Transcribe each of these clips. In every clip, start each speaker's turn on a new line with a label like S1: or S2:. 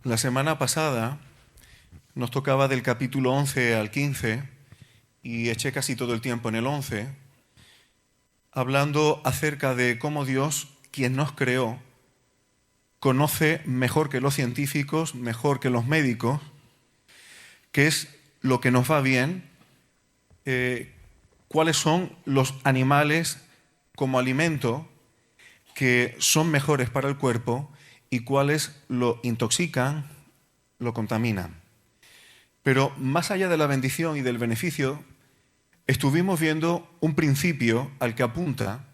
S1: La semana pasada nos tocaba del capítulo 11 al 15 y eché casi todo el tiempo en el 11, hablando acerca de cómo Dios, quien nos creó, conoce mejor que los científicos, mejor que los médicos, qué es lo que nos va bien, cuáles son los animales como alimento que son mejores para el cuerpo y cuáles lo intoxican, lo contaminan. Pero más allá de la bendición y del beneficio, estuvimos viendo un principio al que apunta,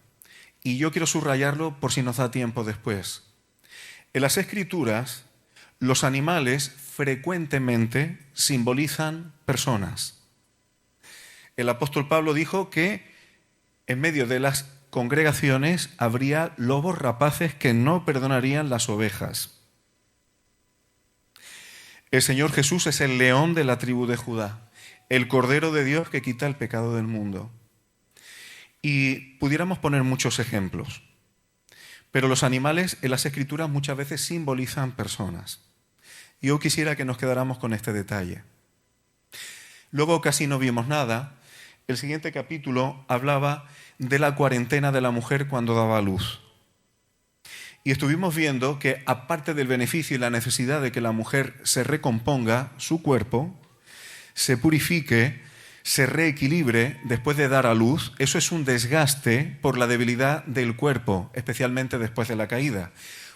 S1: y yo quiero subrayarlo por si nos da tiempo después. En las Escrituras, los animales frecuentemente simbolizan personas. El apóstol Pablo dijo que en medio de las congregaciones habría lobos rapaces que no perdonarían las ovejas. El Señor Jesús es el león de la tribu de Judá, el Cordero de Dios que quita el pecado del mundo. Y pudiéramos poner muchos ejemplos, pero los animales en las Escrituras muchas veces simbolizan personas. Yo quisiera que nos quedáramos con este detalle. Luego casi no vimos nada. El siguiente capítulo hablaba de la cuarentena de la mujer cuando daba a luz. Y estuvimos viendo que aparte del beneficio y la necesidad de que la mujer se recomponga su cuerpo, se purifique, se reequilibre después de dar a luz, eso es un desgaste por la debilidad del cuerpo, especialmente después de la caída.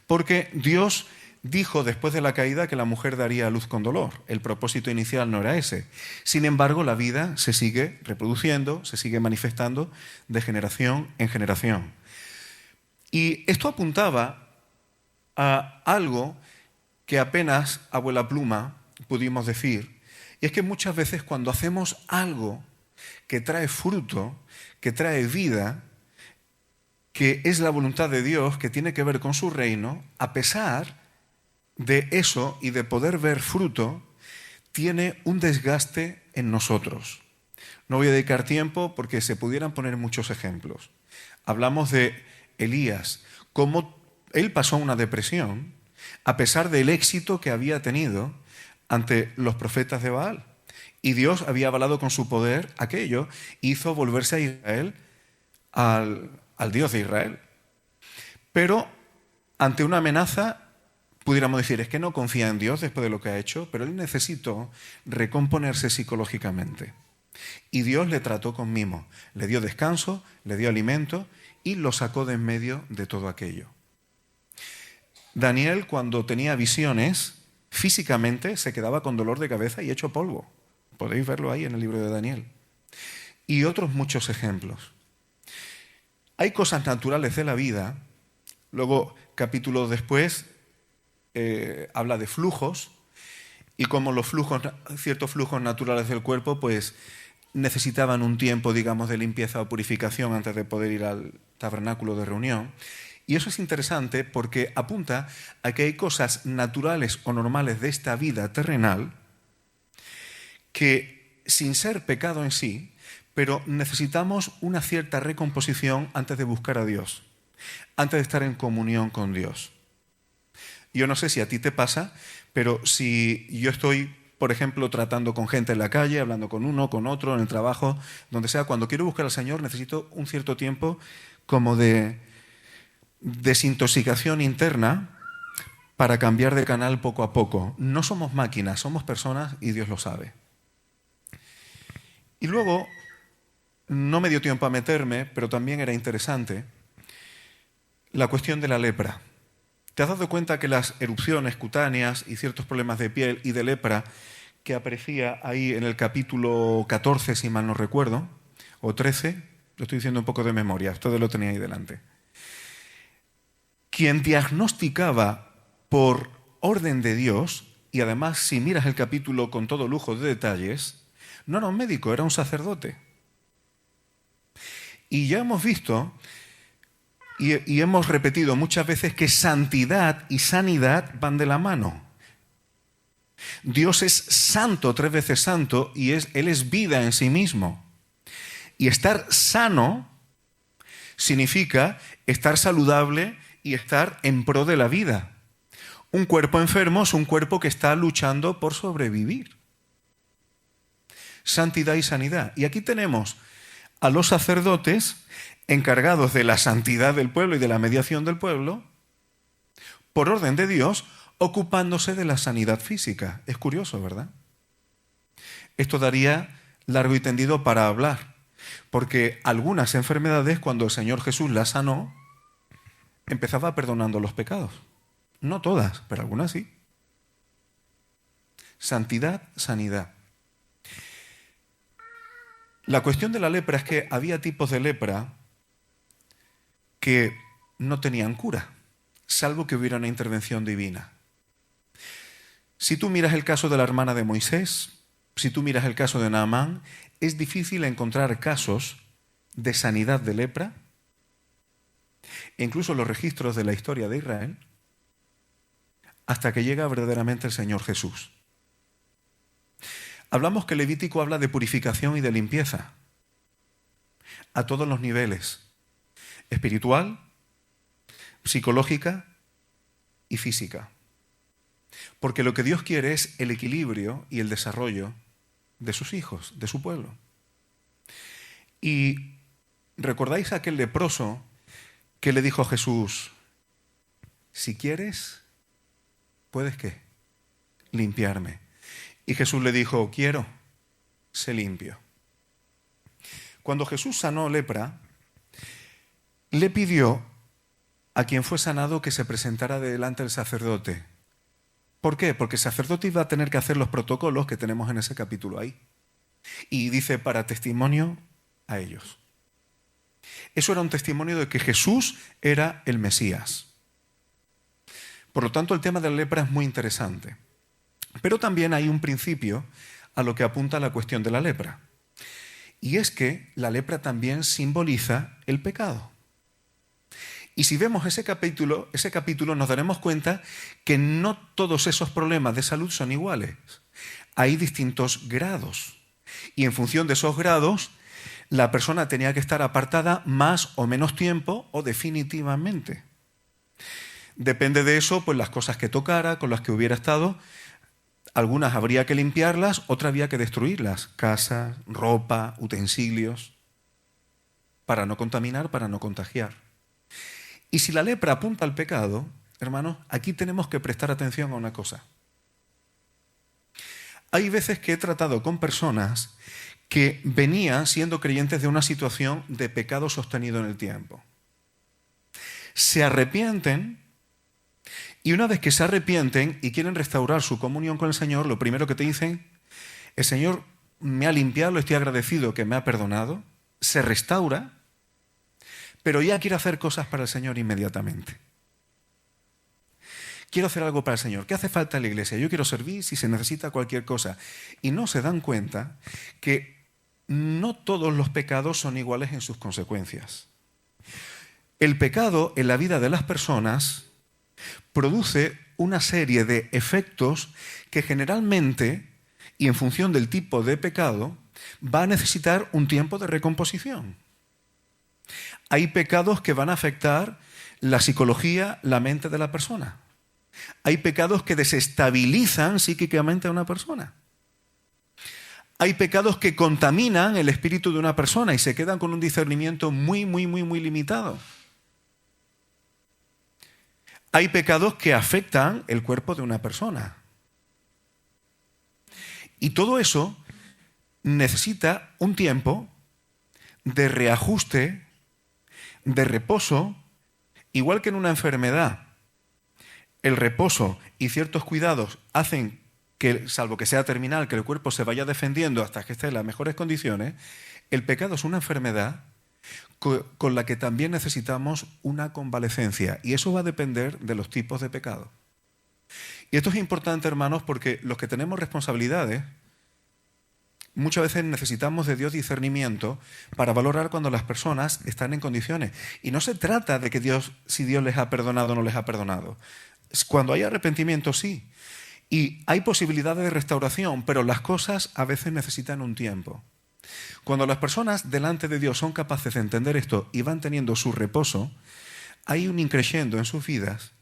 S1: Porque Dios dijo después de la caída que la mujer daría a luz con dolor. El propósito inicial no era ese. Sin embargo, la vida se sigue reproduciendo, se sigue manifestando de generación en generación. Y esto apuntaba a algo que apenas a vuela pluma pudimos decir, y es que muchas veces cuando hacemos algo que trae fruto, que trae vida, que es la voluntad de Dios, que tiene que ver con su reino, a pesar de eso y de poder ver fruto, tiene un desgaste en nosotros. No voy a dedicar tiempo porque se pudieran poner muchos ejemplos. Hablamos de Elías, cómo él pasó una depresión a pesar del éxito que había tenido ante los profetas de Baal. Y Dios había avalado con su poder aquello, hizo volverse a Israel al Dios de Israel. Pero ante una amenaza, pudiéramos decir, es que no confía en Dios después de lo que ha hecho, pero él necesitó recomponerse psicológicamente. Y Dios le trató con mimo, le dio descanso, le dio alimento y lo sacó de en medio de todo aquello. Daniel, cuando tenía visiones, físicamente se quedaba con dolor de cabeza y hecho polvo. Podéis verlo ahí en el libro de Daniel. Y otros muchos ejemplos. Hay cosas naturales de la vida. Luego, capítulos después, habla de flujos y cómo los flujos, ciertos flujos naturales del cuerpo, pues necesitaban un tiempo, digamos, de limpieza o purificación antes de poder ir al tabernáculo de reunión. Y eso es interesante porque apunta a que hay cosas naturales o normales de esta vida terrenal que, sin ser pecado en sí, pero necesitamos una cierta recomposición antes de buscar a Dios, antes de estar en comunión con Dios. Yo no sé si a ti te pasa, pero si yo estoy, por ejemplo, tratando con gente en la calle, hablando con uno, con otro, en el trabajo, donde sea, cuando quiero buscar al Señor necesito un cierto tiempo como de desintoxicación interna para cambiar de canal poco a poco. No somos máquinas, somos personas y Dios lo sabe. Y luego, no me dio tiempo a meterme, pero también era interesante, la cuestión de la lepra. ¿Te has dado cuenta que las erupciones cutáneas y ciertos problemas de piel y de lepra que aparecía ahí en el capítulo 14, si mal no recuerdo, o 13, lo estoy diciendo un poco de memoria, todo lo tenía ahí delante? Quien diagnosticaba por orden de Dios, y además si miras el capítulo con todo lujo de detalles, no era un médico, era un sacerdote. Y ya hemos visto y hemos repetido muchas veces que santidad y sanidad van de la mano. Dios es santo, 3 veces santo, y Él es vida en sí mismo. Y estar sano significa estar saludable y estar en pro de la vida. Un cuerpo enfermo es un cuerpo que está luchando por sobrevivir. Santidad y sanidad. Y aquí tenemos a los sacerdotes encargados de la santidad del pueblo y de la mediación del pueblo, por orden de Dios, ocupándose de la sanidad física. Es curioso, ¿verdad? Esto daría largo y tendido para hablar, porque algunas enfermedades, cuando el Señor Jesús las sanó, empezaba perdonando los pecados. No todas, pero algunas sí. Santidad, sanidad. La cuestión de la lepra es que había tipos de lepra que no tenían cura, salvo que hubiera una intervención divina. Si tú miras el caso de la hermana de Moisés, si tú miras el caso de Naamán, es difícil encontrar casos de sanidad de lepra, e incluso los registros de la historia de Israel, hasta que llega verdaderamente el Señor Jesús. Hablamos que Levítico habla de purificación y de limpieza a todos los niveles: espiritual, psicológica y física. Porque lo que Dios quiere es el equilibrio y el desarrollo de sus hijos, de su pueblo. Y ¿recordáis a aquel leproso que le dijo a Jesús: si quieres, ¿puedes qué? Limpiarme. Y Jesús le dijo: quiero, sé limpio. Cuando Jesús sanó lepra, le pidió a quien fue sanado que se presentara delante del sacerdote. ¿Por qué? Porque el sacerdote iba a tener que hacer los protocolos que tenemos en ese capítulo ahí. Y dice: para testimonio a ellos. Eso era un testimonio de que Jesús era el Mesías. Por lo tanto, el tema de la lepra es muy interesante. Pero también hay un principio a lo que apunta la cuestión de la lepra. Y es que la lepra también simboliza el pecado. Y si vemos ese capítulo nos daremos cuenta que no todos esos problemas de salud son iguales. Hay distintos grados. Y en función de esos grados, la persona tenía que estar apartada más o menos tiempo o definitivamente. Depende de eso, pues las cosas que tocara, con las que hubiera estado, algunas habría que limpiarlas, otras había que destruirlas. Casas, ropa, utensilios, para no contaminar, para no contagiar. Y si la lepra apunta al pecado, hermanos, aquí tenemos que prestar atención a una cosa. Hay veces que he tratado con personas que venían siendo creyentes de una situación de pecado sostenido en el tiempo. Se arrepienten, y una vez que se arrepienten y quieren restaurar su comunión con el Señor, lo primero que te dicen: el Señor me ha limpiado, estoy agradecido que me ha perdonado. Se restaura, pero ya quiero hacer cosas para el Señor inmediatamente. Quiero hacer algo para el Señor. ¿Qué hace falta en la iglesia? Yo quiero servir si se necesita cualquier cosa. Y no se dan cuenta que no todos los pecados son iguales en sus consecuencias. El pecado en la vida de las personas produce una serie de efectos que generalmente, y en función del tipo de pecado, va a necesitar un tiempo de recomposición. Hay pecados que van a afectar la psicología, la mente de la persona. Hay pecados que desestabilizan psíquicamente a una persona. Hay pecados que contaminan el espíritu de una persona y se quedan con un discernimiento muy limitado. Hay pecados que afectan el cuerpo de una persona. Y todo eso necesita un tiempo de reajuste, de reposo, igual que en una enfermedad. El reposo y ciertos cuidados hacen que, salvo que sea terminal, que el cuerpo se vaya defendiendo hasta que esté en las mejores condiciones. El pecado es una enfermedad con la que también necesitamos una convalecencia, y eso va a depender de los tipos de pecado. Y esto es importante, hermanos, porque los que tenemos responsabilidades muchas veces necesitamos de Dios discernimiento para valorar cuando las personas están en condiciones. Y no se trata de que si Dios les ha perdonado o no les ha perdonado. Cuando hay arrepentimiento, sí. Y hay posibilidades de restauración, pero las cosas a veces necesitan un tiempo. Cuando las personas delante de Dios son capaces de entender esto y van teniendo su reposo, hay un increciendo en sus vidas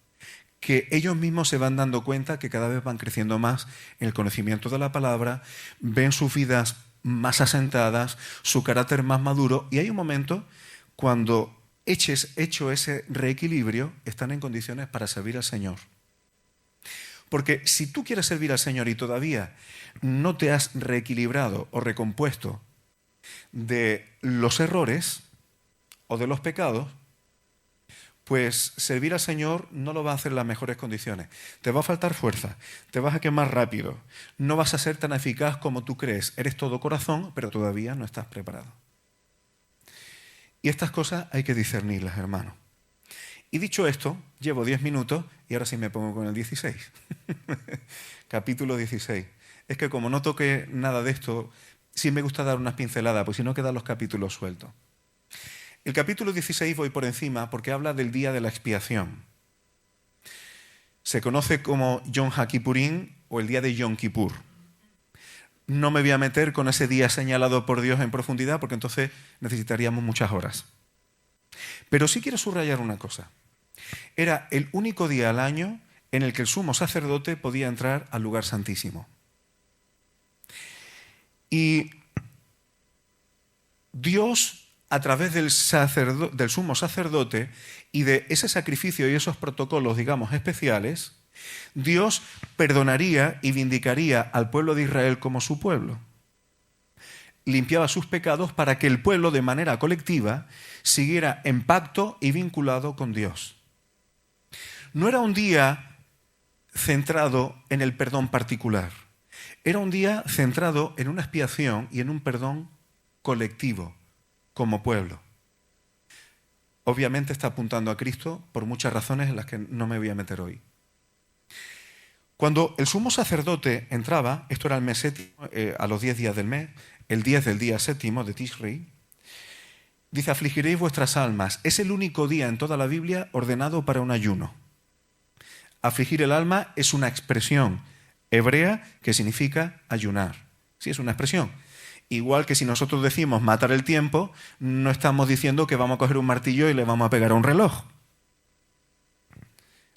S1: que ellos mismos se van dando cuenta que cada vez van creciendo más en el conocimiento de la palabra, ven sus vidas más asentadas, su carácter más maduro, y hay un momento cuando, hecho ese reequilibrio, están en condiciones para servir al Señor. Porque si tú quieres servir al Señor y todavía no te has reequilibrado o recompuesto de los errores o de los pecados, pues servir al Señor no lo va a hacer en las mejores condiciones. Te va a faltar fuerza, te vas a quemar rápido, no vas a ser tan eficaz como tú crees. Eres todo corazón, pero todavía no estás preparado. Y estas cosas hay que discernirlas, hermano. Y dicho esto, llevo 10 minutos y ahora sí me pongo con el 16. Capítulo 16. Es que como no toque nada de esto, sí me gusta dar unas pinceladas, pues si no quedan los capítulos sueltos. El capítulo 16 voy por encima porque habla del día de la expiación. Se conoce como Yom HaKippurim o el día de Yom Kippur. No me voy a meter con ese día señalado por Dios en profundidad porque entonces necesitaríamos muchas horas. Pero sí quiero subrayar una cosa. Era el único día al año en el que el sumo sacerdote podía entrar al lugar santísimo. Y Dios, a través del sumo sacerdote y de ese sacrificio y esos protocolos, digamos, especiales, Dios perdonaría y vindicaría al pueblo de Israel como su pueblo. Limpiaba sus pecados para que el pueblo, de manera colectiva, siguiera en pacto y vinculado con Dios. No era un día centrado en el perdón particular. Era un día centrado en una expiación y en un perdón colectivo, como pueblo. Obviamente está apuntando a Cristo por muchas razones en las que no me voy a meter hoy. Cuando el sumo sacerdote entraba, esto era el mes séptimo, a los 10 días del mes, el 10 del día séptimo de Tishrei, dice, afligiréis vuestras almas. Es el único día en toda la Biblia ordenado para un ayuno. Afligir el alma es una expresión hebrea que significa ayunar. Sí, es una expresión. Igual que si nosotros decimos matar el tiempo, no estamos diciendo que vamos a coger un martillo y le vamos a pegar a un reloj.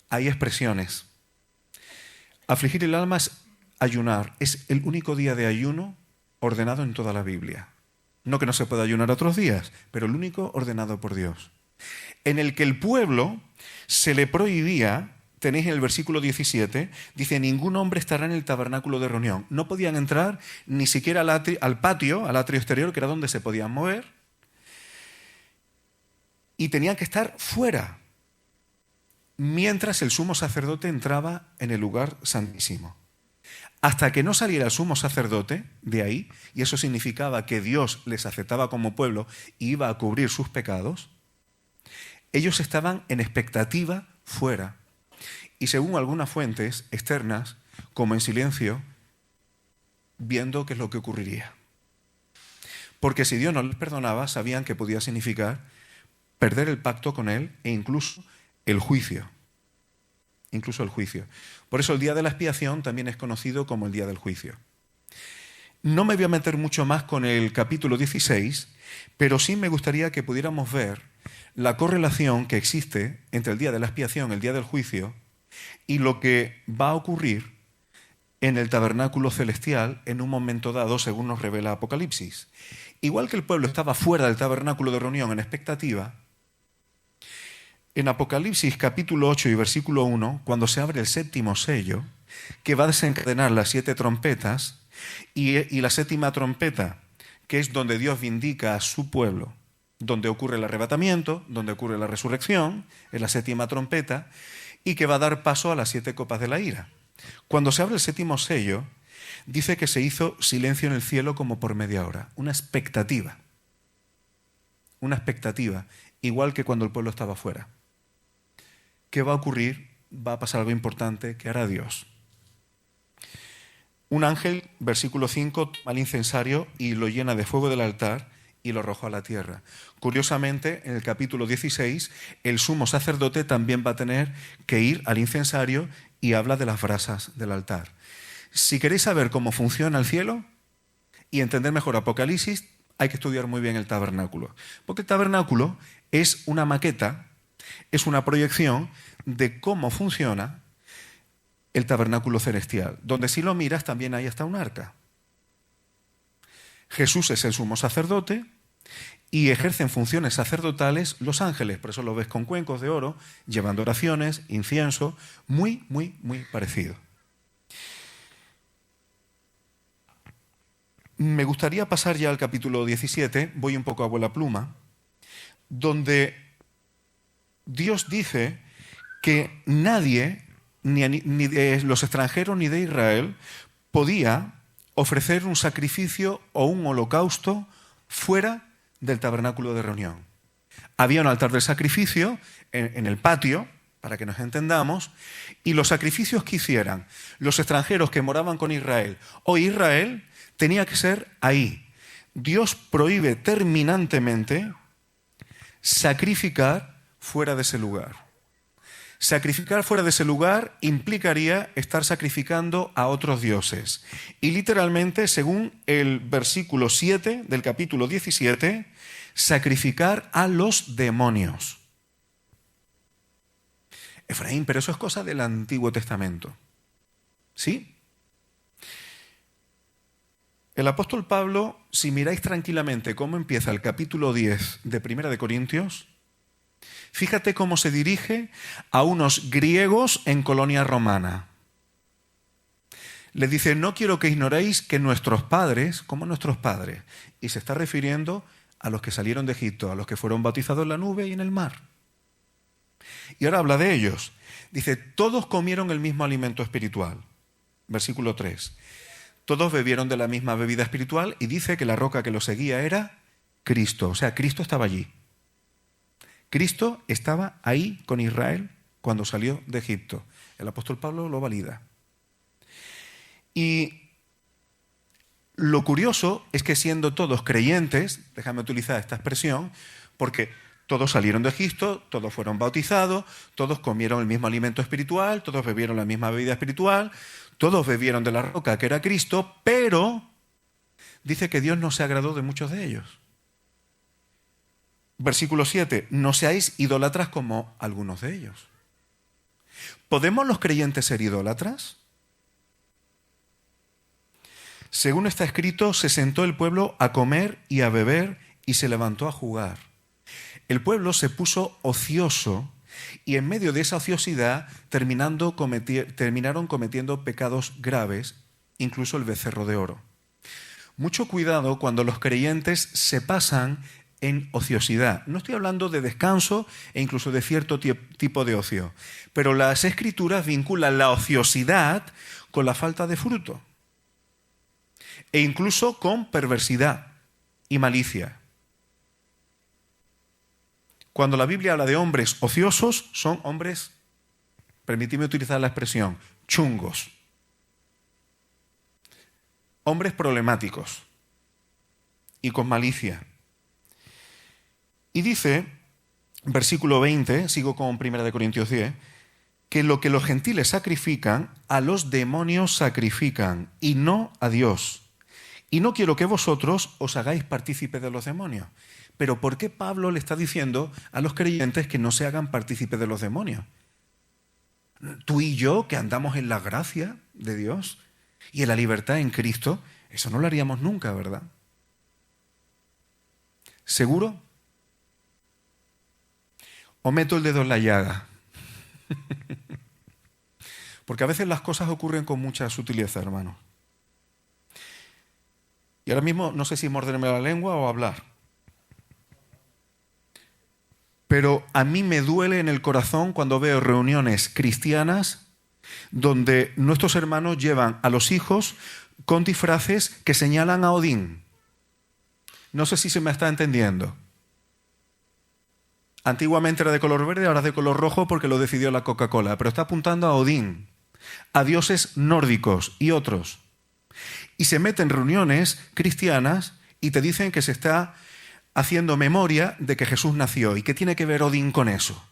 S1: Hay expresiones. Afligir el alma es ayunar. Es el único día de ayuno ordenado en toda la Biblia. No que no se pueda ayunar otros días, pero el único ordenado por Dios. En el que el pueblo se le prohibía, tenéis en el versículo 17, dice, ningún hombre estará en el tabernáculo de reunión. No podían entrar ni siquiera al patio, al atrio exterior, que era donde se podían mover, y tenían que estar fuera, mientras el sumo sacerdote entraba en el lugar santísimo. Hasta que no saliera el sumo sacerdote de ahí, y eso significaba que Dios les aceptaba como pueblo y iba a cubrir sus pecados, ellos estaban en expectativa fuera. Y según algunas fuentes externas, como en silencio, viendo qué es lo que ocurriría. Porque si Dios no les perdonaba, sabían que podía significar perder el pacto con Él e incluso el juicio. Incluso el juicio. Por eso el día de la expiación también es conocido como el día del juicio. No me voy a meter mucho más con el capítulo 16, pero sí me gustaría que pudiéramos ver la correlación que existe entre el día de la expiación, el día del juicio, y lo que va a ocurrir en el tabernáculo celestial en un momento dado, según nos revela Apocalipsis. Igual que el pueblo estaba fuera del tabernáculo de reunión en expectativa, en Apocalipsis capítulo 8 y versículo 1, cuando se abre el séptimo sello, que va a desencadenar las 7 trompetas, y la séptima trompeta, que es donde Dios vindica a su pueblo, donde ocurre el arrebatamiento, donde ocurre la resurrección, es la séptima trompeta, y que va a dar paso a las 7 copas de la ira. Cuando se abre el séptimo sello, dice que se hizo silencio en el cielo como por media hora, una expectativa, igual que cuando el pueblo estaba fuera. ¿Qué va a ocurrir? Va a pasar algo importante que hará Dios. Un ángel, versículo 5, toma el incensario y lo llena de fuego del altar y lo arrojó a la tierra. Curiosamente, en el capítulo 16, el sumo sacerdote también va a tener que ir al incensario y habla de las brasas del altar. Si queréis saber cómo funciona el cielo y entender mejor Apocalipsis, hay que estudiar muy bien el tabernáculo. Porque el tabernáculo es una maqueta, es una proyección de cómo funciona el tabernáculo celestial, donde si lo miras también ahí está un arca. Jesús es el sumo sacerdote y ejercen funciones sacerdotales los ángeles, por eso lo ves con cuencos de oro, llevando oraciones, incienso, muy, muy, muy parecido. Me gustaría pasar ya al capítulo 17, voy un poco a vuela pluma, donde Dios dice que nadie, ni de los extranjeros ni de Israel, podía ofrecer un sacrificio o un holocausto fuera del tabernáculo de reunión. Había un altar del sacrificio en el patio, para que nos entendamos, y los sacrificios que hicieran los extranjeros que moraban con Israel o Israel tenía que ser ahí. Dios prohíbe terminantemente sacrificar fuera de ese lugar. Sacrificar fuera de ese lugar implicaría estar sacrificando a otros dioses. Y literalmente, según el versículo 7 del capítulo 17, sacrificar a los demonios. Efraín, pero eso es cosa del Antiguo Testamento. ¿Sí? El apóstol Pablo, si miráis tranquilamente cómo empieza el capítulo 10 de Primera de Corintios, fíjate cómo se dirige a unos griegos en colonia romana. Les dice, no quiero que ignoréis que nuestros padres, como nuestros padres, y se está refiriendo a los que salieron de Egipto, a los que fueron bautizados en la nube y en el mar. Y ahora habla de ellos. Dice, todos comieron el mismo alimento espiritual. Versículo 3. Todos bebieron de la misma bebida espiritual y dice que la roca que los seguía era Cristo. O sea, Cristo estaba allí. Cristo estaba ahí con Israel cuando salió de Egipto. El apóstol Pablo lo valida. Y lo curioso es que siendo todos creyentes, déjame utilizar esta expresión, porque todos salieron de Egipto, todos fueron bautizados, todos comieron el mismo alimento espiritual, todos bebieron la misma bebida espiritual, todos bebieron de la roca que era Cristo, pero dice que Dios no se agradó de muchos de ellos. Versículo 7, no seáis idólatras como algunos de ellos. ¿Podemos los creyentes ser idólatras? Según está escrito, se sentó el pueblo a comer y a beber y se levantó a jugar. El pueblo se puso ocioso y en medio de esa ociosidad terminaron cometiendo pecados graves, incluso el becerro de oro. Mucho cuidado cuando los creyentes se pasan en ociosidad. No estoy hablando de descanso e incluso de cierto tipo de ocio, pero las Escrituras vinculan la ociosidad con la falta de fruto e incluso con perversidad y malicia. Cuando la Biblia habla de hombres ociosos, son hombres, permitidme utilizar la expresión, chungos. Hombres problemáticos y con malicia. Y dice, versículo 20, sigo con 1 Corintios 10, que lo que los gentiles sacrifican, a los demonios sacrifican, y no a Dios. Y no quiero que vosotros os hagáis partícipes de los demonios. Pero ¿por qué Pablo le está diciendo a los creyentes que no se hagan partícipes de los demonios? Tú y yo, que andamos en la gracia de Dios y en la libertad en Cristo, eso no lo haríamos nunca, ¿verdad? ¿Seguro? ¿O meto el dedo en la llaga? Porque a veces las cosas ocurren con mucha sutileza, hermano. Y ahora mismo no sé si morderme la lengua o hablar. Pero a mí me duele en el corazón cuando veo reuniones cristianas donde nuestros hermanos llevan a los hijos con disfraces que señalan a Odín. No sé si se me está entendiendo. Antiguamente era de color verde, ahora es de color rojo porque lo decidió la Coca-Cola, pero está apuntando a Odín, a dioses nórdicos y otros. Y se meten en reuniones cristianas y te dicen que se está haciendo memoria de que Jesús nació. ¿Y qué tiene que ver Odín con eso?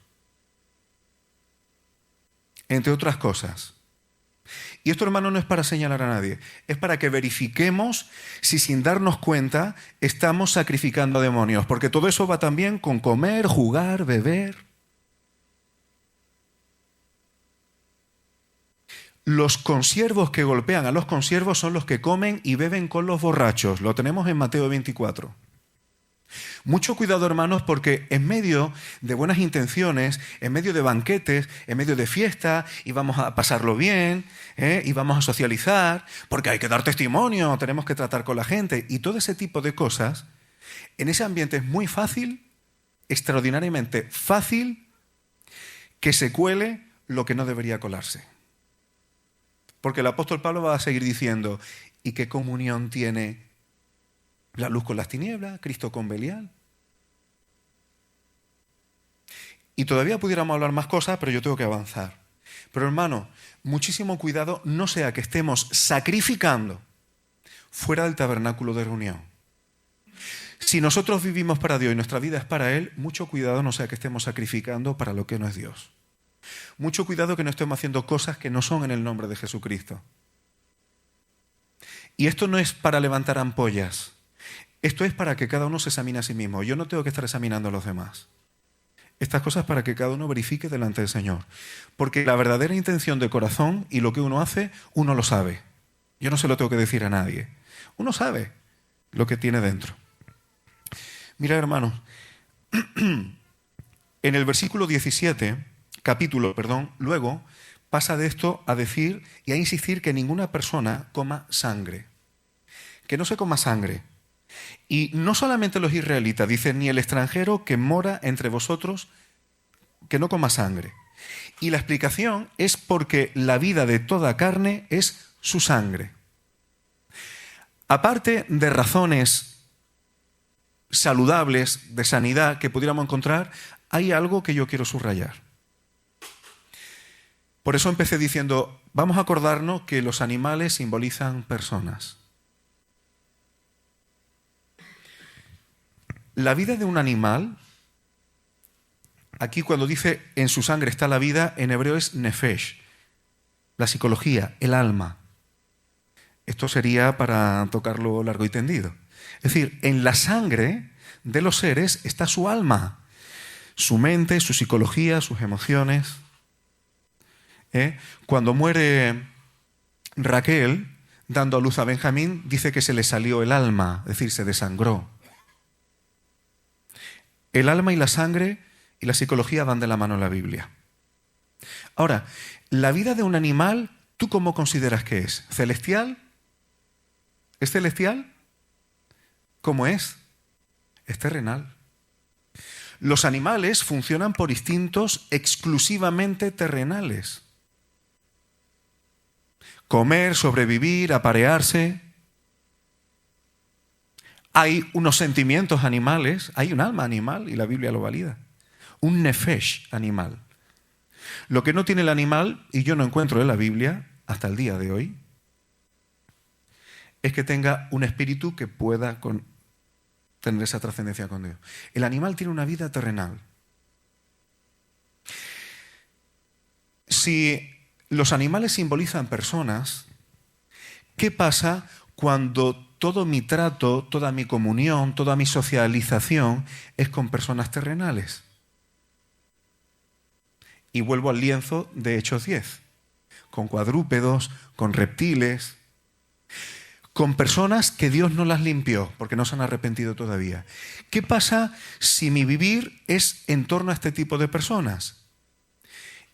S1: Entre otras cosas. Y esto, hermano, no es para señalar a nadie, es para que verifiquemos si sin darnos cuenta estamos sacrificando a demonios, porque todo eso va también con comer, jugar, beber. Los consiervos que golpean a los consiervos son los que comen y beben con los borrachos. Lo tenemos en Mateo 24. Mucho cuidado, hermanos, porque en medio de buenas intenciones, en medio de banquetes, en medio de fiesta, y vamos a pasarlo bien, y vamos a socializar, porque hay que dar testimonio, tenemos que tratar con la gente, y todo ese tipo de cosas, en ese ambiente es muy fácil, extraordinariamente fácil, que se cuele lo que no debería colarse. Porque el apóstol Pablo va a seguir diciendo, ¿y qué comunión tiene la luz con las tinieblas, Cristo con Belial? Y todavía pudiéramos hablar más cosas, pero yo tengo que avanzar. Pero hermano, muchísimo cuidado, no sea que estemos sacrificando fuera del tabernáculo de reunión. Si nosotros vivimos para Dios y nuestra vida es para Él, mucho cuidado, no sea que estemos sacrificando para lo que no es Dios. Mucho cuidado que no estemos haciendo cosas que no son en el nombre de Jesucristo. Y esto no es para levantar ampollas. Esto es para que cada uno se examine a sí mismo. Yo no tengo que estar examinando a los demás. Estas cosas para que cada uno verifique delante del Señor. Porque la verdadera intención de corazón y lo que uno hace, uno lo sabe. Yo no se lo tengo que decir a nadie. Uno sabe lo que tiene dentro. Mira, hermanos, en el versículo 17, luego pasa de esto a decir y a insistir que ninguna persona coma sangre. Que no se coma sangre. Y no solamente los israelitas, dicen, ni el extranjero que mora entre vosotros, que no coma sangre. Y la explicación es porque la vida de toda carne es su sangre. Aparte de razones saludables de sanidad que pudiéramos encontrar, hay algo que yo quiero subrayar. Por eso empecé diciendo, vamos a acordarnos que los animales simbolizan personas. La vida de un animal, aquí cuando dice en su sangre está la vida, en hebreo es nefesh, la psicología, el alma. Esto sería para tocarlo largo y tendido. Es decir, en la sangre de los seres está su alma, su mente, su psicología, sus emociones. Cuando muere Raquel, dando a luz a Benjamín, dice que se le salió el alma, es decir, se desangró. El alma y la sangre y la psicología van de la mano en la Biblia. Ahora, la vida de un animal, ¿tú cómo consideras que es? ¿Celestial? ¿Es celestial? ¿Cómo es? Es terrenal. Los animales funcionan por instintos exclusivamente terrenales. Comer, sobrevivir, aparearse. Hay unos sentimientos animales, hay un alma animal y la Biblia lo valida. Un nefesh animal. Lo que no tiene el animal, y yo no encuentro en la Biblia hasta el día de hoy, es que tenga un espíritu que pueda tener esa trascendencia con Dios. El animal tiene una vida terrenal. Si los animales simbolizan personas, ¿qué pasa cuando todo mi trato, toda mi comunión, toda mi socialización es con personas terrenales? Y vuelvo al lienzo de Hechos 10, con cuadrúpedos, con reptiles, con personas que Dios no las limpió, porque no se han arrepentido todavía. ¿Qué pasa si mi vivir es en torno a este tipo de personas?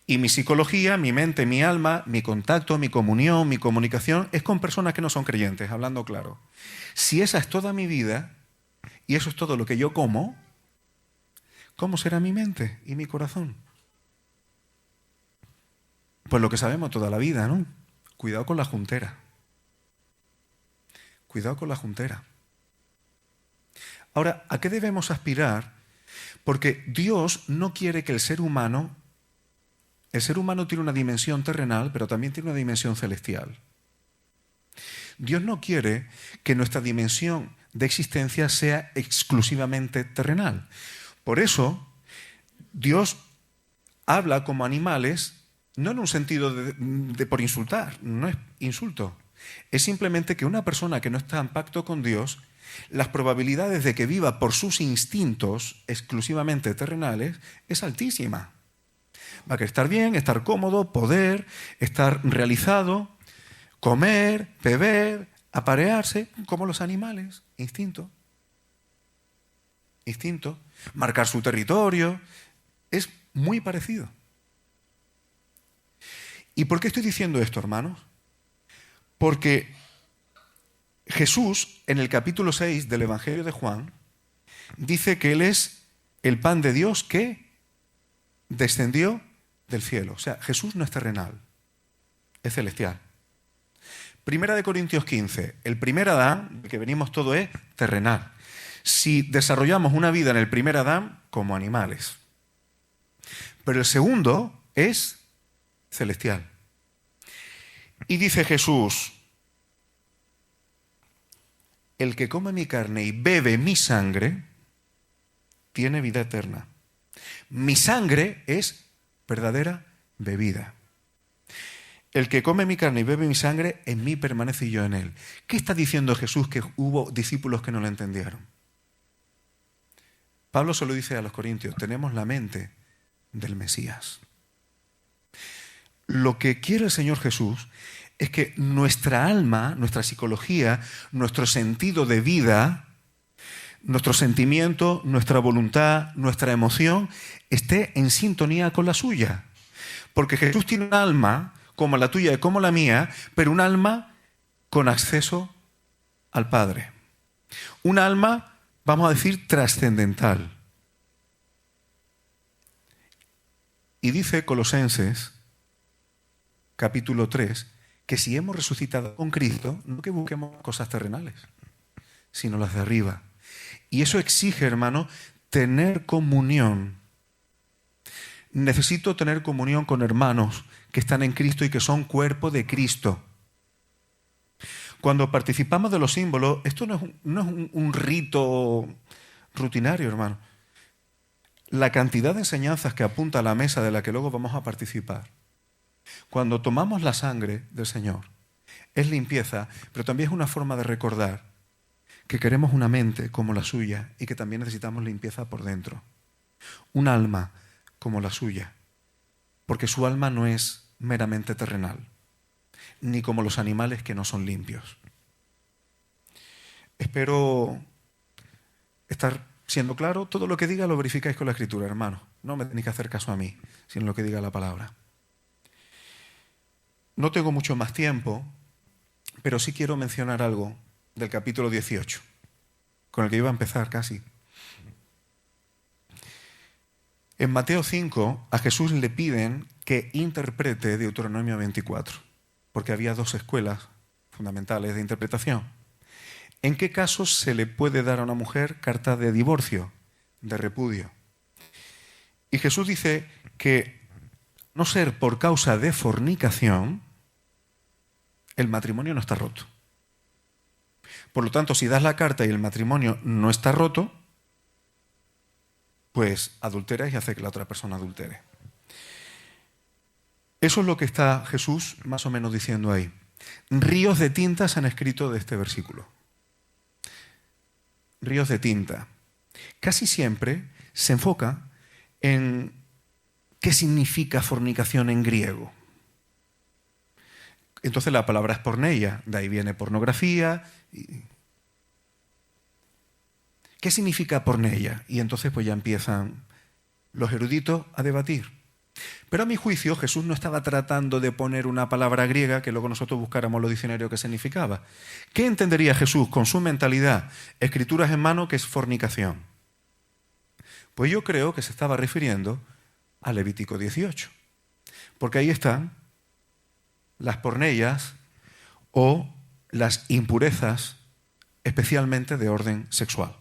S1: Y mi psicología, mi mente, mi alma, mi contacto, mi comunión, mi comunicación es con personas que no son creyentes, hablando claro. Si esa es toda mi vida y eso es todo lo que yo como, ¿cómo será mi mente y mi corazón? Pues lo que sabemos toda la vida, ¿no? Cuidado con la juntera. Cuidado con la juntera. Ahora, ¿a qué debemos aspirar? Porque Dios no quiere que el ser humano tiene una dimensión terrenal, pero también tiene una dimensión celestial. Dios no quiere que nuestra dimensión de existencia sea exclusivamente terrenal. Por eso, Dios habla como animales, no en un sentido de por insultar, no es insulto. Es simplemente que una persona que no está en pacto con Dios, las probabilidades de que viva por sus instintos exclusivamente terrenales es altísima. Va a querer estar bien, estar cómodo, poder, estar realizado, comer, beber, aparearse, como los animales, instinto. Instinto, marcar su territorio, es muy parecido. ¿Y por qué estoy diciendo esto, hermanos? Porque Jesús, en el capítulo 6 del Evangelio de Juan, dice que Él es el pan de Dios que descendió del cielo. O sea, Jesús no es terrenal, es celestial. Primera de Corintios 15, el primer Adán, del que venimos todo, es terrenal. Si desarrollamos una vida en el primer Adán, como animales. Pero el segundo es celestial. Y dice Jesús, el que come mi carne y bebe mi sangre, tiene vida eterna. Mi sangre es verdadera bebida. El que come mi carne y bebe mi sangre, en mí permanece y yo en él. ¿Qué está diciendo Jesús que hubo discípulos que no lo entendieron? Pablo se lo dice a los corintios, tenemos la mente del Mesías. Lo que quiere el Señor Jesús es que nuestra alma, nuestra psicología, nuestro sentido de vida, nuestro sentimiento, nuestra voluntad, nuestra emoción, esté en sintonía con la suya. Porque Jesús tiene un alma como la tuya y como la mía, pero un alma con acceso al Padre. Un alma, vamos a decir, trascendental. Y dice Colosenses, capítulo 3, que si hemos resucitado con Cristo, no que busquemos cosas terrenales, sino las de arriba. Y eso exige, hermano, tener comunión. Necesito tener comunión con hermanos que están en Cristo y que son cuerpo de Cristo. Cuando participamos de los símbolos, esto no es un rito rutinario, hermano. La cantidad de enseñanzas que apunta a la mesa de la que luego vamos a participar. Cuando tomamos la sangre del Señor, es limpieza, pero también es una forma de recordar que queremos una mente como la suya y que también necesitamos limpieza por dentro. Un alma como la suya, porque su alma no es meramente terrenal, ni como los animales que no son limpios. Espero estar siendo claro. Todo lo que diga lo verificáis con la Escritura, hermano. No me tenéis que hacer caso a mí, sino lo que diga la palabra. No tengo mucho más tiempo, pero sí quiero mencionar algo del capítulo 18, con el que iba a empezar casi. En Mateo 5, a Jesús le piden que interprete Deuteronomio 24, porque había dos escuelas fundamentales de interpretación. ¿En qué casos se le puede dar a una mujer carta de divorcio, de repudio? Y Jesús dice que, no ser por causa de fornicación, el matrimonio no está roto. Por lo tanto, si das la carta y el matrimonio no está roto, pues adulteras y hace que la otra persona adultere. Eso es lo que está Jesús más o menos diciendo ahí. Ríos de tinta se han escrito de este versículo. Ríos de tinta. Casi siempre se enfoca en qué significa fornicación en griego. Entonces la palabra es porneia, de ahí viene pornografía. ¿Qué significa porneia? Y entonces pues ya empiezan los eruditos a debatir. Pero a mi juicio Jesús no estaba tratando de poner una palabra griega que luego nosotros buscáramos los diccionarios que significaba. ¿Qué entendería Jesús con su mentalidad, escrituras en mano, que es fornicación? Pues yo creo que se estaba refiriendo a Levítico 18. Porque ahí están las porneias o las impurezas, especialmente de orden sexual.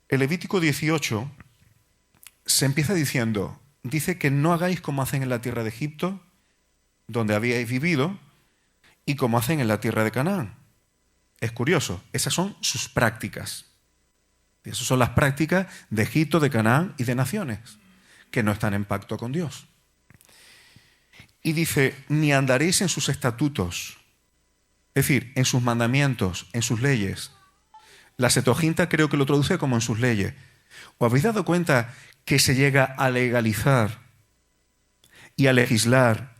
S1: El Levítico 18 se empieza diciendo, dice que no hagáis como hacen en la tierra de Egipto, donde habíais vivido, y como hacen en la tierra de Canaán. Es curioso, esas son sus prácticas. Y esas son las prácticas de Egipto, de Canaán y de naciones, que no están en pacto con Dios. Y dice, ni andaréis en sus estatutos, es decir, en sus mandamientos, en sus leyes. La Septuaginta creo que lo traduce como en sus leyes. ¿Os habéis dado cuenta que se llega a legalizar y a legislar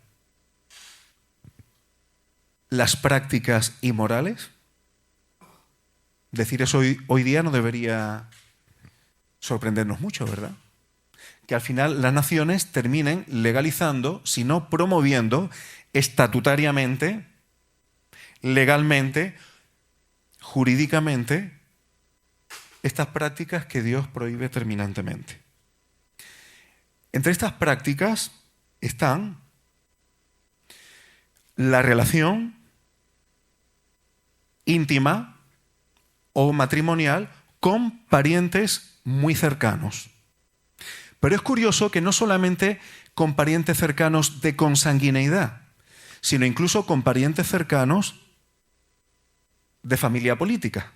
S1: las prácticas inmorales? Decir eso hoy día no debería sorprendernos mucho, ¿verdad? Que al final las naciones terminen legalizando, si no promoviendo estatutariamente, legalmente, jurídicamente, estas prácticas que Dios prohíbe terminantemente. Entre estas prácticas están la relación íntima o matrimonial con parientes muy cercanos. Pero es curioso que no solamente con parientes cercanos de consanguineidad, sino incluso con parientes cercanos de familia política.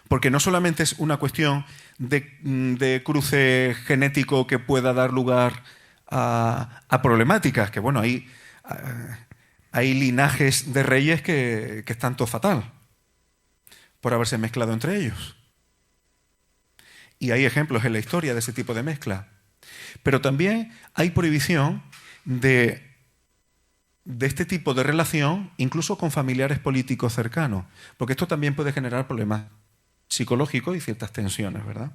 S1: Porque no solamente es una cuestión de cruce genético que pueda dar lugar a problemáticas, que bueno, hay linajes de reyes que están todo fatal por haberse mezclado entre ellos. Y hay ejemplos en la historia de ese tipo de mezcla. Pero también hay prohibición de este tipo de relación, incluso con familiares políticos cercanos, porque esto también puede generar problemas psicológicos y ciertas tensiones, ¿verdad?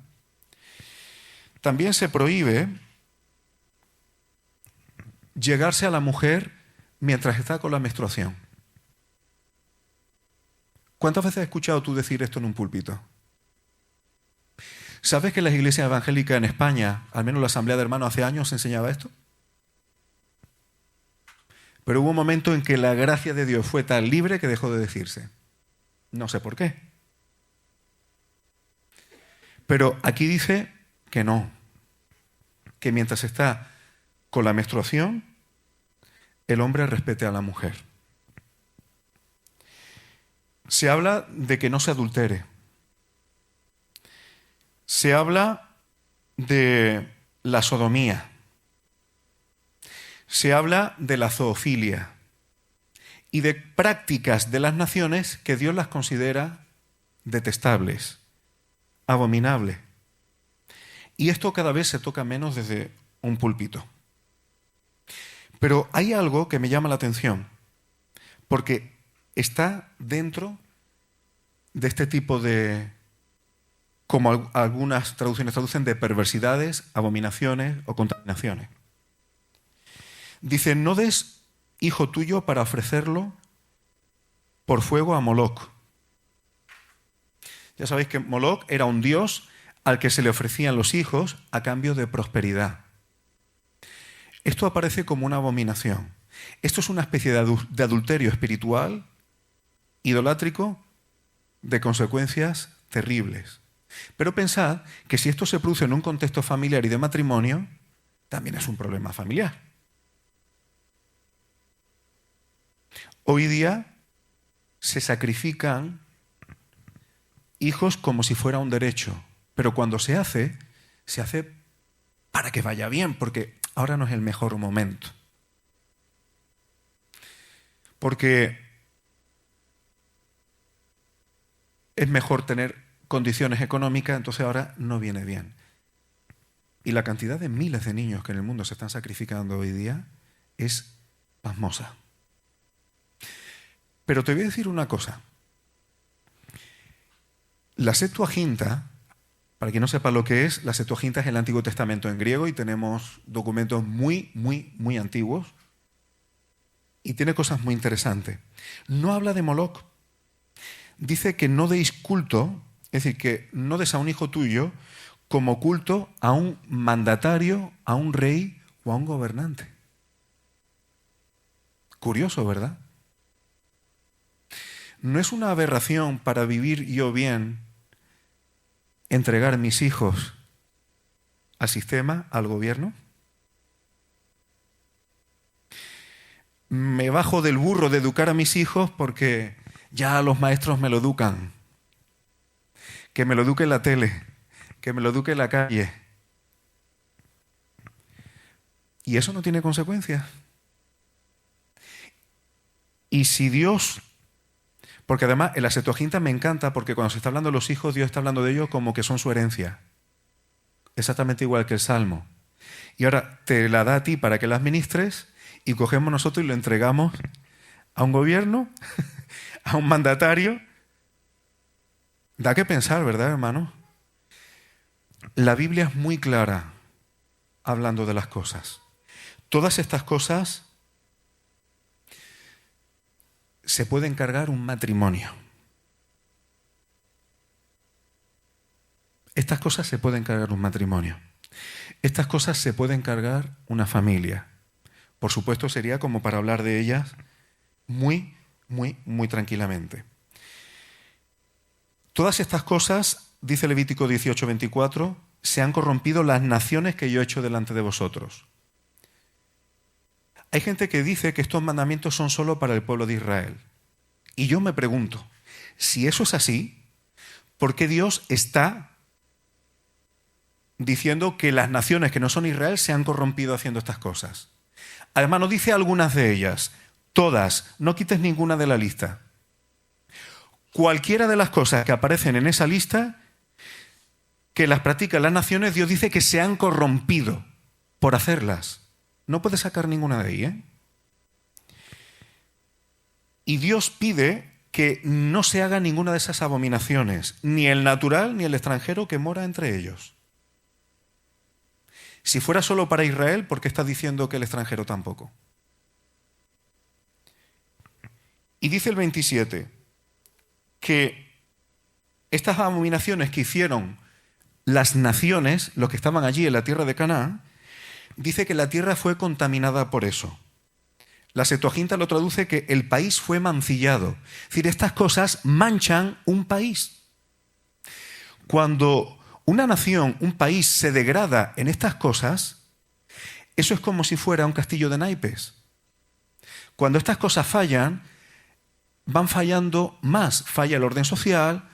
S1: También se prohíbe llegarse a la mujer mientras está con la menstruación. ¿Cuántas veces has escuchado tú decir esto en un púlpito? ¿Sabes que en las iglesias evangélicas en España, al menos la Asamblea de Hermanos hace años, se enseñaba esto? Pero hubo un momento en que la gracia de Dios fue tan libre que dejó de decirse. No sé por qué. Pero aquí dice que no, que mientras está con la menstruación, el hombre respete a la mujer. Se habla de que no se adultere. Se habla de la sodomía. Se habla de la zoofilia y de prácticas de las naciones que Dios las considera detestables, abominables. Y esto cada vez se toca menos desde un púlpito. Pero hay algo que me llama la atención, porque está dentro de este tipo de, como algunas traducciones traducen, de perversidades, abominaciones o contaminaciones. Dice, no des hijo tuyo para ofrecerlo por fuego a Moloc. Ya sabéis que Moloc era un dios al que se le ofrecían los hijos a cambio de prosperidad. Esto aparece como una abominación. Esto es una especie de adulterio espiritual, idolátrico, de consecuencias terribles. Pero pensad que si esto se produce en un contexto familiar y de matrimonio, también es un problema familiar. Hoy día se sacrifican hijos como si fuera un derecho, pero cuando se hace para que vaya bien, porque ahora no es el mejor momento. Porque es mejor tener condiciones económicas, entonces ahora no viene bien. Y la cantidad de miles de niños que en el mundo se están sacrificando hoy día es pasmosa. Pero te voy a decir una cosa. La Septuaginta, para quien no sepa lo que es, la Septuaginta es el Antiguo Testamento en griego y tenemos documentos muy, muy, muy antiguos y tiene cosas muy interesantes. No habla de Moloc. Dice que no deis culto, es decir, que no des a un hijo tuyo como culto a un mandatario, a un rey o a un gobernante. Curioso, ¿verdad? ¿No es una aberración para vivir yo bien entregar mis hijos al sistema, al gobierno? Me bajo del burro de educar a mis hijos porque ya los maestros me lo educan. Que me lo eduque la tele, que me lo eduque la calle. Y eso no tiene consecuencias. Y si Dios... Porque además en la Septuaginta me encanta porque cuando se está hablando de los hijos, Dios está hablando de ellos como que son su herencia. exactamente igual que el Salmo. Y ahora te la da a ti para que la administres y cogemos nosotros y lo entregamos a un gobierno, a un mandatario. Da que pensar, ¿verdad, hermano? La Biblia es muy clara hablando de las cosas. Todas estas cosas se puede encargar un matrimonio. Estas cosas se pueden encargar un matrimonio. Estas cosas se puede encargar una familia. Por supuesto, sería como para hablar de ellas muy tranquilamente. Todas estas cosas, dice Levítico 18:24, se han corrompido las naciones que yo he hecho delante de vosotros. Hay gente que dice que estos mandamientos son solo para el pueblo de Israel. Y yo me pregunto, si eso es así, ¿por qué Dios está diciendo que las naciones que no son Israel se han corrompido haciendo estas cosas? Además, no dice algunas de ellas, todas, no quites ninguna de la lista. Cualquiera de las cosas que aparecen en esa lista, que las practican las naciones, Dios dice que se han corrompido por hacerlas. No puede sacar ninguna de ahí, ¿eh? Y Dios pide que no se haga ninguna de esas abominaciones, ni el natural ni el extranjero que mora entre ellos. Si fuera solo para Israel, ¿por qué está diciendo que el extranjero tampoco? Y dice el 27 que estas abominaciones que hicieron las naciones, los que estaban allí en la tierra de Canaán, dice que la tierra fue contaminada por eso. La Septuaginta lo traduce que el país fue mancillado. Es decir, estas cosas manchan un país. Cuando una nación, un país se degrada en estas cosas, eso es como si fuera un castillo de naipes. Cuando estas cosas fallan, van fallando más. Falla el orden social,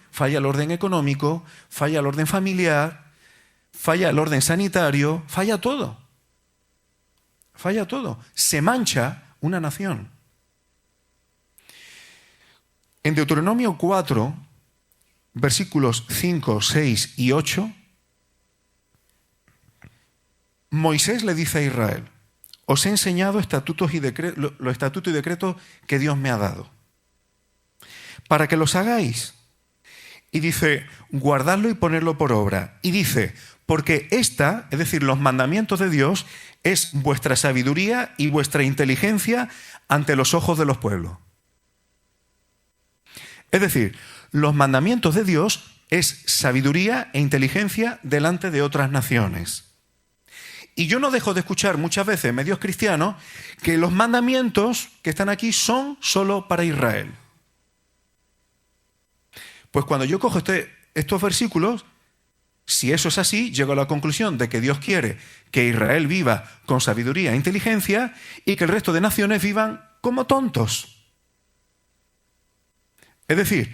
S1: falla el orden económico, falla el orden familiar, falla el orden sanitario, falla todo. Falla todo. Se mancha una nación. En Deuteronomio 4, versículos 5, 6 y 8, Moisés le dice a Israel, os he enseñado estatutos los estatutos y decretos que Dios me ha dado, para que los hagáis. Y dice, guardadlo y ponerlo por obra. Y dice, porque esta, es decir, los mandamientos de Dios, es vuestra sabiduría y vuestra inteligencia ante los ojos de los pueblos. Es decir, los mandamientos de Dios es sabiduría e inteligencia delante de otras naciones. Y yo no dejo de escuchar muchas veces en medios cristianos que los mandamientos que están aquí son solo para Israel. Pues cuando yo cojo estos versículos, si eso es así, llego a la conclusión de que Dios quiere que Israel viva con sabiduría e inteligencia y que el resto de naciones vivan como tontos. Es decir,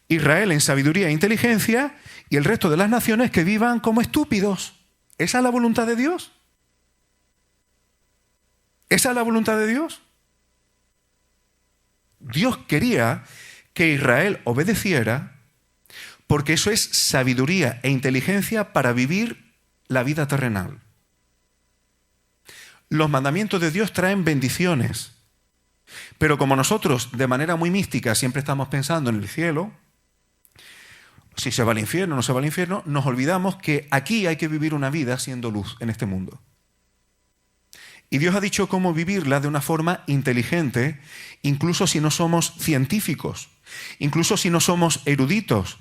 S1: Israel en sabiduría e inteligencia y el resto de las naciones que vivan como estúpidos. ¿Esa es la voluntad de Dios? ¿Esa es la voluntad de Dios? Dios quería que Israel obedeciera porque eso es sabiduría e inteligencia para vivir la vida terrenal. Los mandamientos de Dios traen bendiciones, pero como nosotros de manera muy mística siempre estamos pensando en el cielo, si se va al infierno o no se va al infierno, nos olvidamos que aquí hay que vivir una vida siendo luz en este mundo. Y Dios ha dicho cómo vivirla de una forma inteligente, incluso si no somos científicos, incluso si no somos eruditos.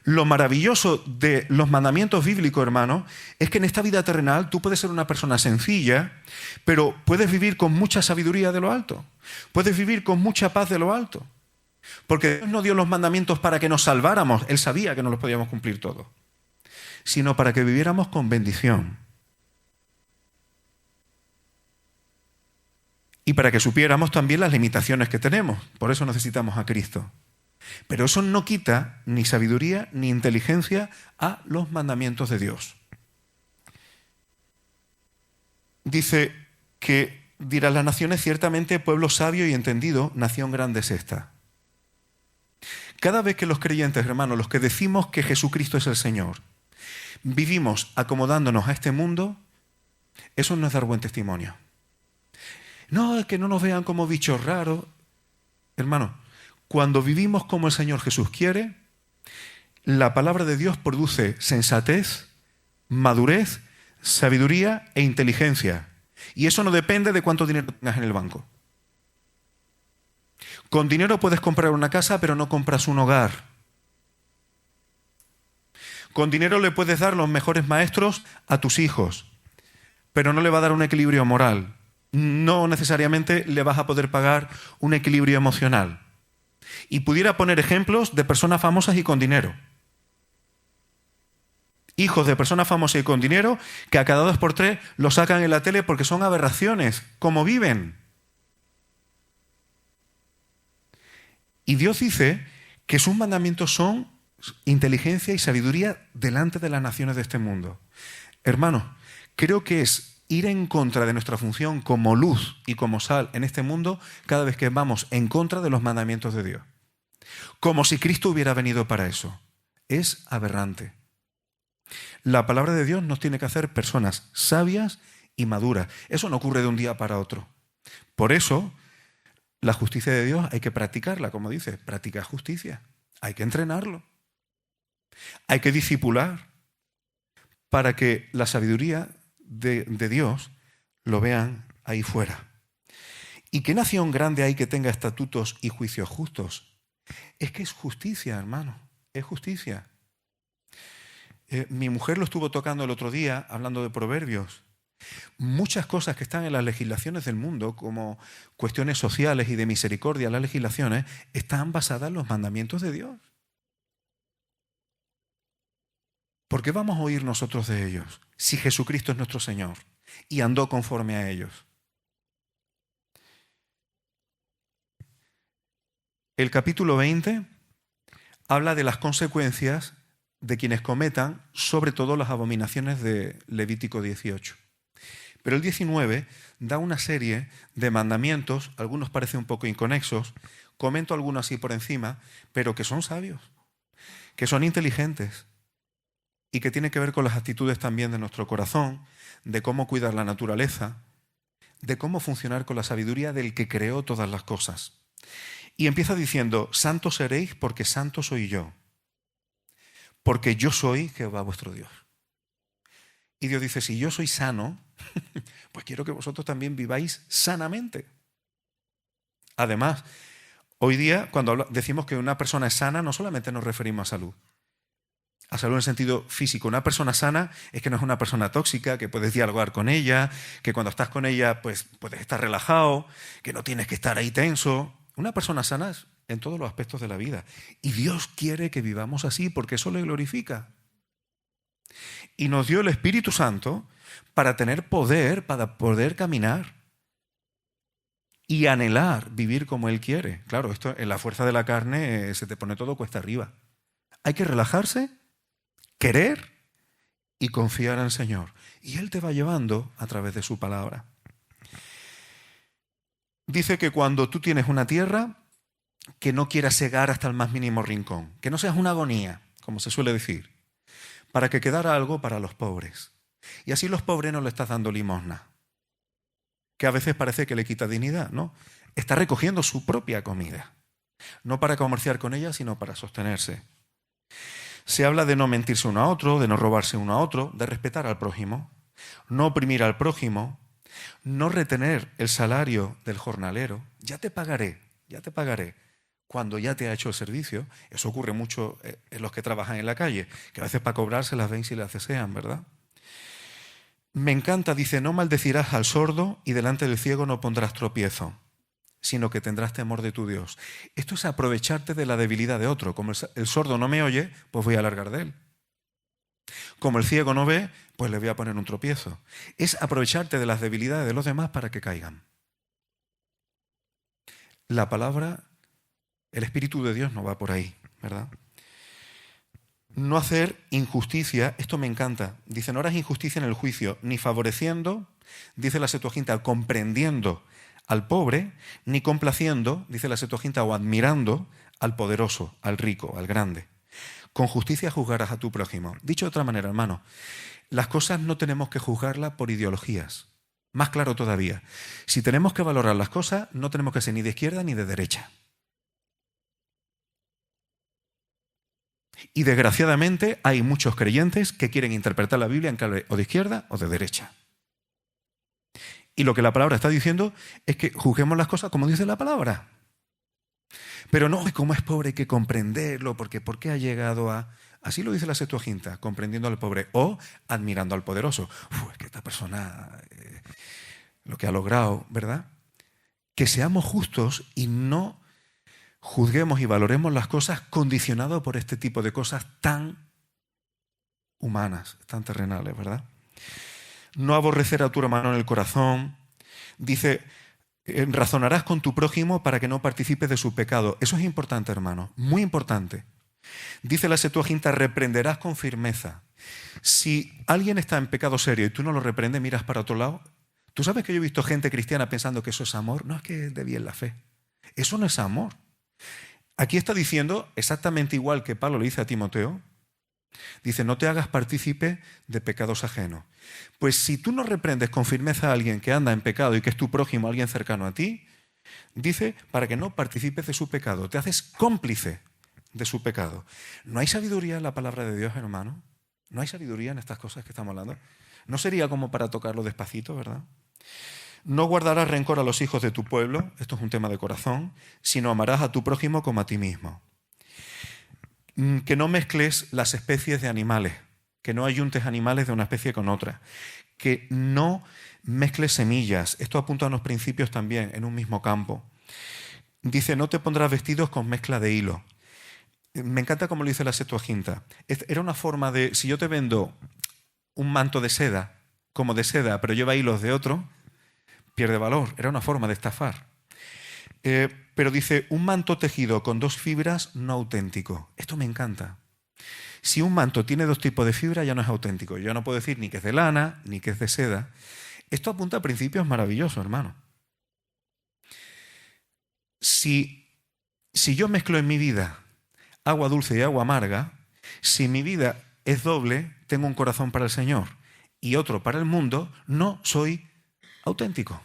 S1: Lo maravilloso de los mandamientos bíblicos, hermano, es que en esta vida terrenal tú puedes ser una persona sencilla, pero puedes vivir con mucha sabiduría de lo alto. Puedes vivir con mucha paz de lo alto. Porque Dios no dio los mandamientos para que nos salváramos, Él sabía que no los podíamos cumplir todos, sino para que viviéramos con bendición. Y para que supiéramos también las limitaciones que tenemos. Por eso necesitamos a Cristo. Pero eso no quita ni sabiduría ni inteligencia a los mandamientos de Dios. Dice que dirán las naciones, ciertamente pueblo sabio y entendido, nación grande es esta. Cada vez que los creyentes, hermanos, los que decimos que Jesucristo es el Señor, vivimos acomodándonos a este mundo, eso no es dar buen testimonio. No, es que no nos vean como bichos raros. Hermano, cuando vivimos como el Señor Jesús quiere, la palabra de Dios produce sensatez, madurez, sabiduría e inteligencia. Y eso no depende de cuánto dinero tengas en el banco. Con dinero puedes comprar una casa, pero no compras un hogar. Con dinero le puedes dar los mejores maestros a tus hijos, pero no le va a dar un equilibrio moral. No necesariamente le vas a poder pagar un equilibrio emocional. Y pudiera poner ejemplos de personas famosas y con dinero. Hijos de personas famosas y con dinero que a cada 2 por 3 lo sacan en la tele porque son aberraciones, como viven. Y Dios dice que sus mandamientos son inteligencia y sabiduría delante de las naciones de este mundo. Hermanos, creo que es ir en contra de nuestra función como luz y como sal en este mundo cada vez que vamos en contra de los mandamientos de Dios. Como si Cristo hubiera venido para eso. Es aberrante. La palabra de Dios nos tiene que hacer personas sabias y maduras. Eso no ocurre de un día para otro. Por eso, la justicia de Dios hay que practicarla, como dice, practicar justicia. Hay que entrenarlo. Hay que discipular para que la sabiduría de Dios lo vean ahí fuera. ¿Y qué nación grande hay que tenga estatutos y juicios justos? Es que es justicia, hermano, es justicia. Mi mujer lo estuvo tocando el otro día, hablando de proverbios. Muchas cosas que están en las legislaciones del mundo, como cuestiones sociales y de misericordia, las legislaciones, están basadas en los mandamientos de Dios. ¿Por qué vamos a oír nosotros de ellos si Jesucristo es nuestro Señor y andó conforme a ellos? El capítulo 20 habla de las consecuencias de quienes cometan sobre todo las abominaciones de Levítico 18. Pero el 19 da una serie de mandamientos, algunos parecen un poco inconexos, comento algunos así por encima, pero que son sabios, que son inteligentes y que tienen que ver con las actitudes también de nuestro corazón, de cómo cuidar la naturaleza, de cómo funcionar con la sabiduría del que creó todas las cosas. Y empieza diciendo, santos seréis porque santo soy yo. Porque yo soy Jehová vuestro Dios. Y Dios dice, si yo soy sano, pues quiero que vosotros también viváis sanamente. Además, hoy día cuando decimos que una persona es sana, no solamente nos referimos a salud en el sentido físico. Una persona sana es que no es una persona tóxica, que puedes dialogar con ella, que cuando estás con ella pues puedes estar relajado, que no tienes que estar ahí tenso. Una persona sana es en todos los aspectos de la vida. Y Dios quiere que vivamos así porque eso le glorifica. Y nos dio el Espíritu Santo para tener poder, para poder caminar y anhelar vivir como Él quiere. Claro, esto en la fuerza de la carne se te pone todo cuesta arriba. Hay que relajarse, querer y confiar en el Señor. Y Él te va llevando a través de su palabra. Dice que cuando tú tienes una tierra, que no quieras cegar hasta el más mínimo rincón, que no seas una agonía, como se suele decir, para que quedara algo para los pobres. Y así los pobres no le estás dando limosna, que a veces parece que le quita dignidad, ¿no? Está recogiendo su propia comida, no para comerciar con ella, sino para sostenerse. Se habla de no mentirse uno a otro, de no robarse uno a otro, de respetar al prójimo, no oprimir al prójimo, no retener el salario del jornalero. Ya te pagaré. Cuando ya te ha hecho el servicio. Eso ocurre mucho en los que trabajan en la calle, que a veces para cobrar se las ven si las desean, ¿verdad? Me encanta, dice, no maldecirás al sordo y delante del ciego no pondrás tropiezo, sino que tendrás temor de tu Dios. Esto es aprovecharte de la debilidad de otro. Como el sordo no me oye, pues voy a alargar de él. Como el ciego no ve, pues le voy a poner un tropiezo. Es aprovecharte de las debilidades de los demás para que caigan. La palabra, el Espíritu de Dios no va por ahí, ¿verdad? No hacer injusticia, esto me encanta. Dice, no harás injusticia en el juicio, ni favoreciendo, dice la Septuaginta, comprendiendo al pobre, ni complaciendo, dice la Septuaginta, o admirando al poderoso, al rico, al grande. Con justicia juzgarás a tu prójimo. Dicho de otra manera, hermano, las cosas no tenemos que juzgarlas por ideologías. Más claro todavía, si tenemos que valorar las cosas, no tenemos que ser ni de izquierda ni de derecha. Y desgraciadamente hay muchos creyentes que quieren interpretar la Biblia en clave o de izquierda o de derecha. Y lo que la palabra está diciendo es que juzguemos las cosas como dice la palabra. Pero no, como es pobre hay que comprenderlo, porque ¿por qué ha llegado a...? Así lo dice la Septuaginta, comprendiendo al pobre o admirando al poderoso. Es que esta persona, lo que ha logrado, ¿verdad? Que seamos justos y no juzguemos y valoremos las cosas condicionados por este tipo de cosas tan humanas, tan terrenales, ¿verdad? No aborrecer a tu hermano en el corazón. Dice, razonarás con tu prójimo para que no participes de su pecado. Eso es importante, hermano, muy importante. Dice la Septuaginta, reprenderás con firmeza. Si alguien está en pecado serio y tú no lo reprendes, miras para otro lado. ¿Tú sabes que yo he visto gente cristiana pensando que eso es amor? No, es que es de bien la fe. Eso no es amor. Aquí está diciendo, exactamente igual que Pablo le dice a Timoteo, dice, no te hagas partícipe de pecados ajenos. Pues si tú no reprendes con firmeza a alguien que anda en pecado y que es tu prójimo, alguien cercano a ti, dice, para que no participes de su pecado, te haces cómplice de su pecado. ¿No hay sabiduría en la palabra de Dios, hermano? ¿No hay sabiduría en estas cosas que estamos hablando? ¿No sería como para tocarlo despacito, verdad? No guardarás rencor a los hijos de tu pueblo, esto es un tema de corazón, sino amarás a tu prójimo como a ti mismo. Que no mezcles las especies de animales, que no ayuntes animales de una especie con otra, que no mezcles semillas, esto apunta a unos principios también en un mismo campo. Dice, no te pondrás vestidos con mezcla de hilo. Me encanta como lo dice la Septuaginta. Era una forma de, si yo te vendo un manto de seda, como de seda, pero lleva hilos de otro, pierde valor. Era una forma de estafar. Pero dice, un manto tejido con 2 fibras no auténtico. Esto me encanta. Si un manto tiene 2 tipos de fibra, ya no es auténtico. Yo no puedo decir ni que es de lana, ni que es de seda. Esto apunta a principios maravillosos, hermano. Si yo mezclo en mi vida agua dulce y agua amarga, si mi vida es doble, tengo un corazón para el Señor y otro para el mundo, no soy auténtico.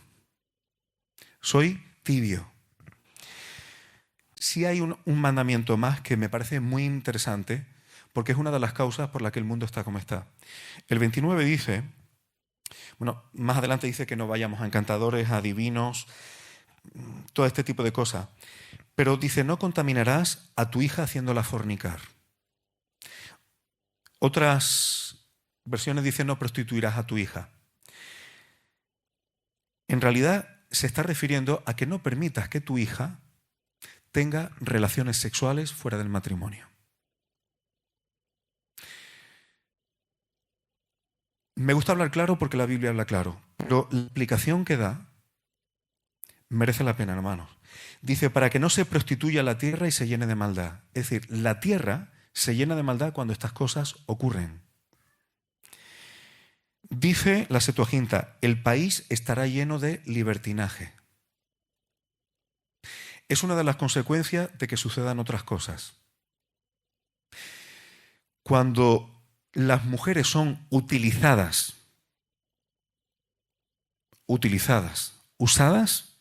S1: Soy tibio. Sí hay un mandamiento más que me parece muy interesante, porque es una de las causas por las que el mundo está como está. El 29 dice, bueno, más adelante dice que no vayamos a encantadores, a adivinos, todo este tipo de cosas. Pero dice, no contaminarás a tu hija haciéndola fornicar. Otras versiones dicen, no prostituirás a tu hija. En realidad se está refiriendo a que no permitas que tu hija tenga relaciones sexuales fuera del matrimonio. Me gusta hablar claro porque la Biblia habla claro, pero la explicación que da merece la pena, hermanos. Dice, para que no se prostituya la tierra y se llene de maldad. Es decir, la tierra se llena de maldad cuando estas cosas ocurren. Dice la Septuaginta, el país estará lleno de libertinaje. Es una de las consecuencias de que sucedan otras cosas. Cuando las mujeres son utilizadas, usadas,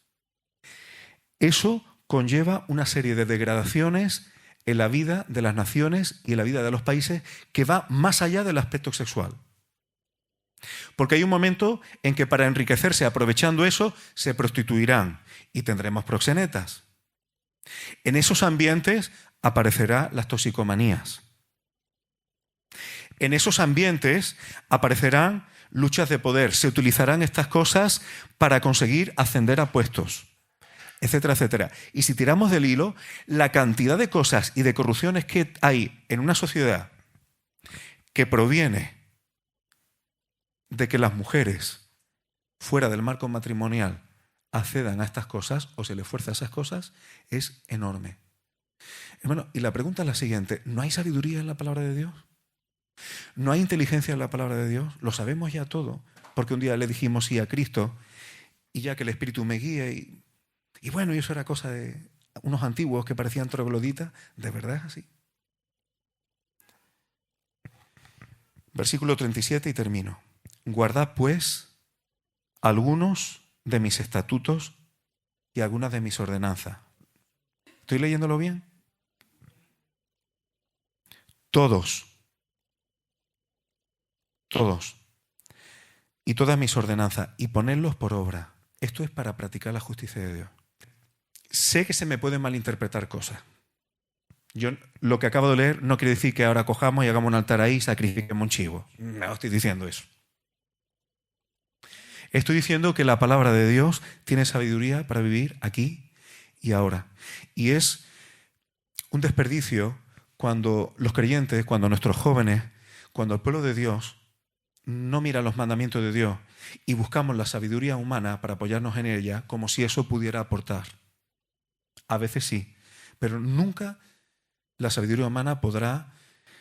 S1: eso conlleva una serie de degradaciones en la vida de las naciones y en la vida de los países que va más allá del aspecto sexual. Porque hay un momento en que para enriquecerse aprovechando eso se prostituirán y tendremos proxenetas. En esos ambientes aparecerán las toxicomanías. En esos ambientes aparecerán luchas de poder. Se utilizarán estas cosas para conseguir ascender a puestos, etcétera, etcétera. Y si tiramos del hilo, la cantidad de cosas y de corrupciones que hay en una sociedad que proviene de que las mujeres fuera del marco matrimonial accedan a estas cosas o se les fuerza a esas cosas es enorme. Hermano, y la pregunta es la siguiente, ¿no hay sabiduría en la palabra de Dios? ¿No hay inteligencia en la palabra de Dios? Lo sabemos ya todo, porque un día le dijimos sí a Cristo y ya que el Espíritu me guía y bueno, y eso era cosa de unos antiguos que parecían trogloditas, ¿de verdad es así? Versículo 37 y termino. Guardad pues algunos de mis estatutos y algunas de mis ordenanzas. ¿Estoy leyéndolo bien? Todos. Y todas mis ordenanzas, y ponedlos por obra. Esto es para practicar la justicia de Dios. Sé que se me pueden malinterpretar cosas. Yo lo que acabo de leer no quiere decir que ahora cojamos y hagamos un altar ahí y sacrifiquemos un chivo. No estoy diciendo eso. Estoy diciendo que la palabra de Dios tiene sabiduría para vivir aquí y ahora. Y es un desperdicio cuando los creyentes, cuando nuestros jóvenes, cuando el pueblo de Dios no mira los mandamientos de Dios y buscamos la sabiduría humana para apoyarnos en ella como si eso pudiera aportar. A veces sí, pero nunca la sabiduría humana podrá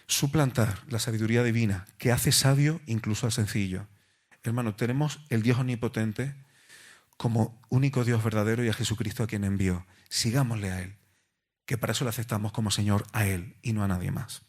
S1: suplantar la sabiduría divina que hace sabio incluso al sencillo. Hermano, tenemos el Dios omnipotente como único Dios verdadero y a Jesucristo a quien envió. Sigámosle a Él, que para eso le aceptamos como Señor a Él y no a nadie más.